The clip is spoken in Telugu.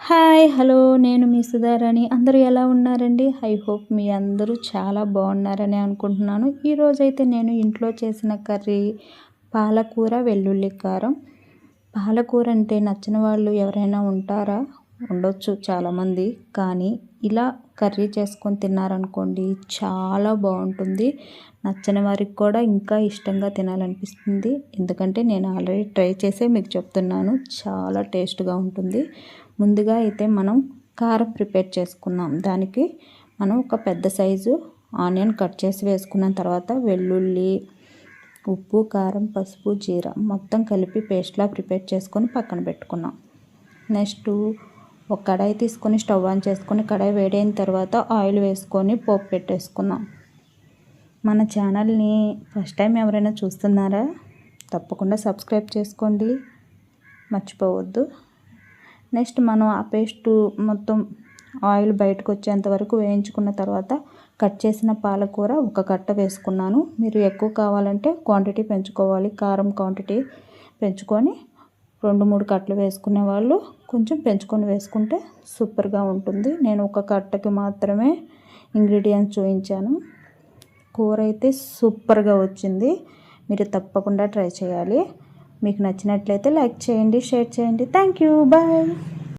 హాయ్ హలో నేను మీ సుధారాణి. అందరూ ఎలా ఉన్నారండి? ఐ హోప్ మీ అందరూ చాలా బాగున్నారని అనుకుంటున్నాను. ఈరోజైతే నేను ఇంట్లో చేసిన కర్రీ పాలకూర వెల్లుల్లి కారం. పాలకూర అంటే నచ్చని వాళ్ళు ఎవరైనా ఉంటారా? ఉండొచ్చు చాలామంది. కానీ ఇలా కర్రీ చేసుకొని తిన్నారనుకోండి చాలా బాగుంటుంది. నచ్చని వారికి కూడా ఇంకా ఇష్టంగా తినాలనిపిస్తుంది. ఎందుకంటే నేను ఆల్రెడీ ట్రై చేసే మీకు చెప్తున్నాను, చాలా టేస్ట్గా ఉంటుంది. ముందుగా అయితే మనం కారం ప్రిపేర్ చేసుకుందాం. దానికి మనం ఒక పెద్ద సైజు ఆనియన్ కట్ చేసి వేసుకున్న తర్వాత వెల్లుల్లి, ఉప్పు, కారం, పసుపు, జీరా మొత్తం కలిపి పేస్ట్లా ప్రిపేర్ చేసుకొని పక్కన పెట్టుకున్నాం. నెక్స్ట్ ఒక కడాయి తీసుకొని స్టవ్ ఆన్ చేసుకొని కడాయి వేడైన తర్వాత ఆయిల్ వేసుకొని పోపు పెట్టేసుకున్నాం. మన ఛానల్ని ఫస్ట్ టైం ఎవరైనా చూస్తున్నారా? తప్పకుండా సబ్స్క్రైబ్ చేసుకోండి, మర్చిపోవద్దు. నెక్స్ట్ మనం ఆ పేస్ట్ మొత్తం ఆయిల్ బయటకు వచ్చేంత వరకు వేయించుకున్న తర్వాత కట్ చేసిన పాలకూర ఒక కట్ట వేసుకున్నాను. మీరు ఎక్కువ కావాలంటే క్వాంటిటీ పెంచుకోవాలి. కారం క్వాంటిటీ పెంచుకొని 2-3 కట్టలు వేసుకునే వాళ్ళు కొంచెం పెంచుకొని వేసుకుంటే సూపర్గా ఉంటుంది. నేను ఒక కట్టకి మాత్రమే ఇంగ్రీడియంట్స్ చూపించాను. కూర అయితే సూపర్గా వచ్చింది. మీరు తప్పకుండా ట్రై చేయాలి. మీకు నచ్చినట్లయితే లైక్ చేయండి, షేర్ చేయండి. Thank you, bye.